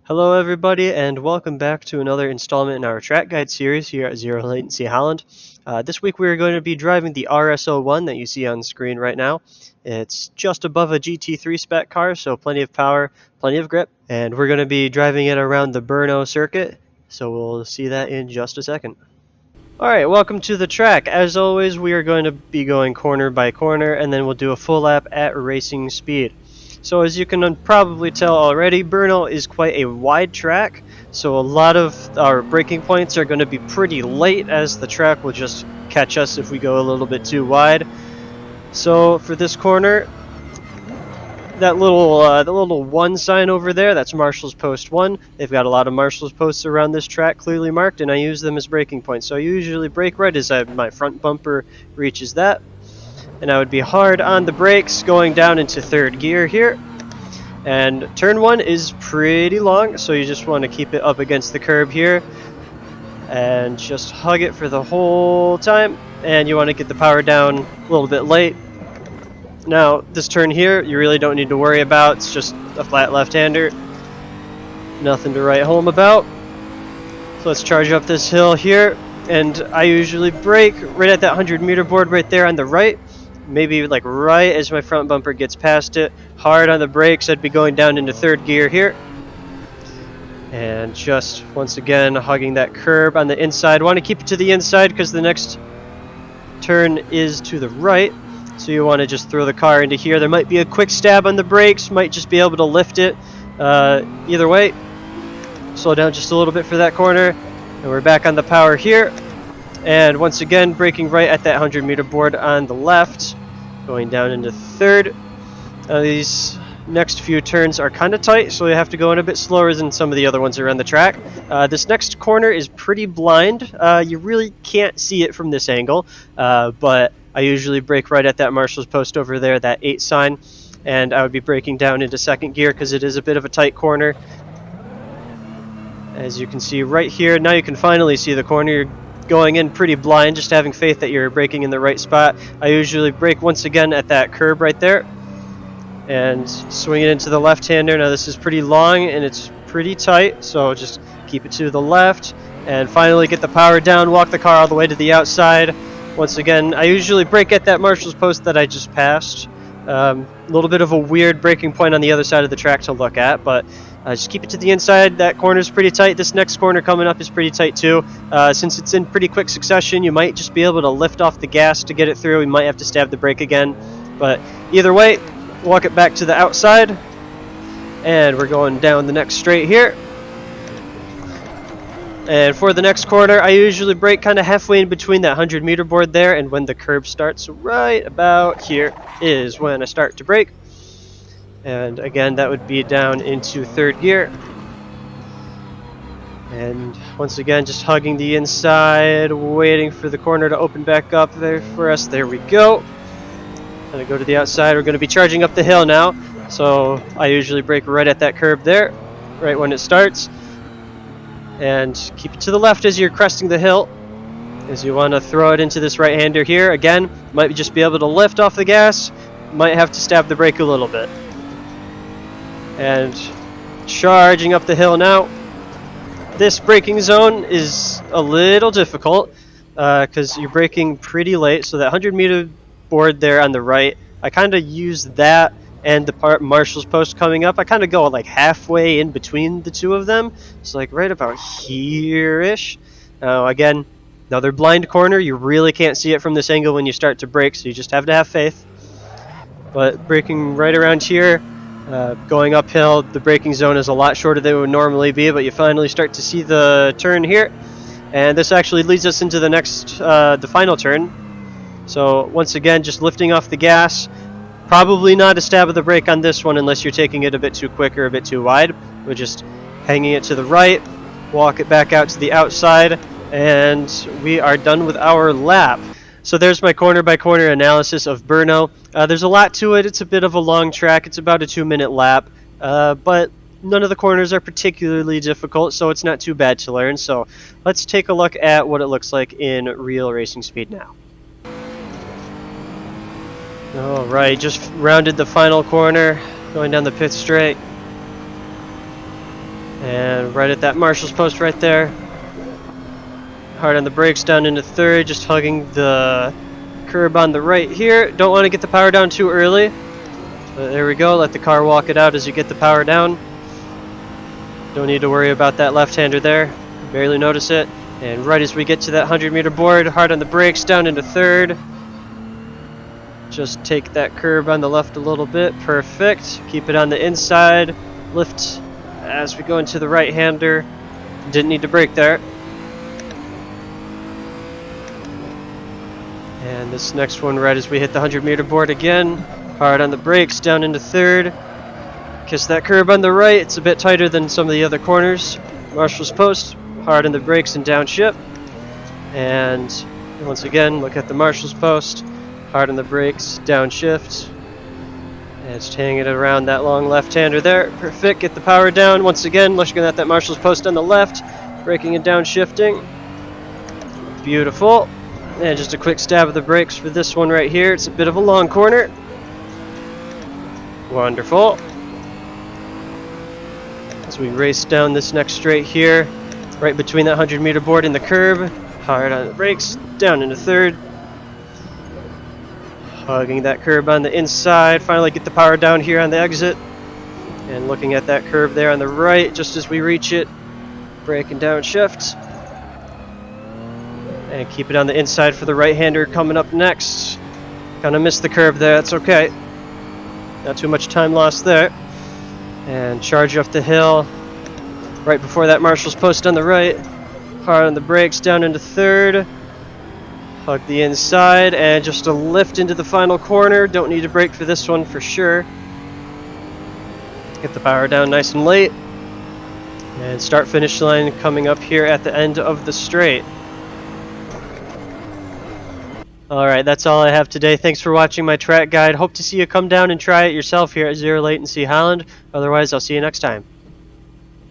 Hello everybody and welcome back to another installment in our track guide series here at Zero Latency Holland. This week we're going to be driving the RSO1 that you see on screen right now. It's just above a GT3 spec car, so plenty of power, plenty of grip, and we're going to be driving it around the BRNO circuit, so we'll see that in just a second. Alright, welcome to the track. As always, we are going to be going corner by corner, and then we'll do a full lap at racing speed. So as you can probably tell already, BRNO is quite a wide track, so a lot of our braking points are going to be pretty late, as the track will just catch us if we go a little bit too wide. So for this corner, that little 1 sign over there, that's Marshall's Post 1. They've got a lot of Marshall's Posts around this track clearly marked, and I use them as braking points. So I usually brake right as my front bumper reaches that. And I would be hard on the brakes going down into third gear here. And turn 1 is pretty long, so you just want to keep it up against the curb here. And just hug it for the whole time. And you want to get the power down a little bit late. Now, this turn here, you really don't need to worry about. It's just a flat left-hander. Nothing to write home about. So let's charge up this hill here. And I usually brake right at that 100-meter board right there on the right. Maybe like right as my front bumper gets past it. Hard on the brakes, I'd be going down into third gear here. And just, once again, hugging that curb on the inside. Want to keep it to the inside because the next turn is to the right. So you want to just throw the car into here. There might be a quick stab on the brakes, might just be able to lift it. Either way, slow down just a little bit for that corner. And we're back on the power here. And once again, braking right at that 100-meter board on the left. Going down into third. These next few turns are kind of tight, so you have to go in a bit slower than some of the other ones around the track. This next corner is pretty blind. You really can't see it from this angle, but I usually brake right at that Marshall's Post over there, that 8 sign, and I would be braking down into second gear because it is a bit of a tight corner. As you can see right here, now you can finally see the corner. You're going in pretty blind, just having faith that you're braking in the right spot. I usually brake once again at that curb right there and swing it into the left-hander. Now this is pretty long and it's pretty tight, so just keep it to the left and finally get the power down, walk the car all the way to the outside. Once again, I usually brake at that Marshall's Post that I just passed. A little bit of a weird braking point on the other side of the track to look at, but just keep it to the inside. That corner's pretty tight. This next corner coming up is pretty tight too. Since it's in pretty quick succession, you might just be able to lift off the gas to get it through. You might have to stab the brake again. But either way, walk it back to the outside. And we're going down the next straight here. And for the next corner, I usually brake kind of halfway in between that 100-meter board there. And when the curb starts right about here is when I start to brake. And again, that would be down into third gear. And once again, just hugging the inside, waiting for the corner to open back up there for us. There we go. Gonna go to the outside. We're gonna be charging up the hill now. So I usually brake right at that curb there, right when it starts. And keep it to the left as you're cresting the hill, as you want to throw it into this right-hander here. Again, might just be able to lift off the gas. Might have to stab the brake a little bit. And charging up the hill now. This braking zone is a little difficult because you're braking pretty late. So that 100-meter board there on the right, I kind of use that and the Marshall's Post coming up. I kind of go like halfway in between the two of them. It's like right about here-ish. Again, another blind corner. You really can't see it from this angle when you start to brake, so you just have to have faith. But braking right around here. Going uphill, the braking zone is a lot shorter than it would normally be, but you finally start to see the turn here. And this actually leads us into the next, the final turn. So once again, just lifting off the gas. Probably not a stab of the brake on this one unless you're taking it a bit too quick or a bit too wide. We're just hanging it to the right, walk it back out to the outside, and we are done with our lap. So there's my corner-by-corner analysis of BRNO. There's a lot to it. It's a bit of a long track. It's about a 2-minute lap, but none of the corners are particularly difficult, so it's not too bad to learn. So let's take a look at what it looks like in real racing speed now. Alright, just rounded the final corner, going down the pit straight. And right at that marshal's post right there. Hard on the brakes down into third, just hugging the curb on the right here. Don't want to get the power down too early. But there we go, let the car walk it out as you get the power down. Don't need to worry about that left-hander there. Barely notice it. And right as we get to that 100-meter board, hard on the brakes down into third. Just take that curb on the left a little bit. Perfect. Keep it on the inside. Lift as we go into the right-hander. Didn't need to brake there. And this next one, right as we hit the 100-meter board again. Hard on the brakes, down into third. Kiss that curb on the right. It's a bit tighter than some of the other corners. Marshal's post. Hard on the brakes and downshift. And once again, look at the marshal's post. Hard on the brakes, downshift. And just hanging it around that long left-hander there. Perfect. Get the power down. Once again, looking at that marshal's post on the left. Braking and downshifting. Beautiful. And just a quick stab of the brakes for this one right here. It's a bit of a long corner. Wonderful. As we race down this next straight here, right between that 100-meter board and the curb. Hard on the brakes, down into third. Hugging that curb on the inside. Finally get the power down here on the exit. And looking at that curve there on the right, just as we reach it. Brake and downshift. And keep it on the inside for the right-hander coming up next. Kind of missed the curve there, that's okay. Not too much time lost there. And charge up the hill. Right before that marshal's post on the right. Hard on the brakes, down into third. Hug the inside, and just a lift into the final corner. Don't need to brake for this one for sure. Get the power down nice and late. And start finish line coming up here at the end of the straight. Alright, that's all I have today. Thanks for watching my track guide. Hope to see you come down and try it yourself here at Zero Latency Holland. Otherwise, I'll see you next time.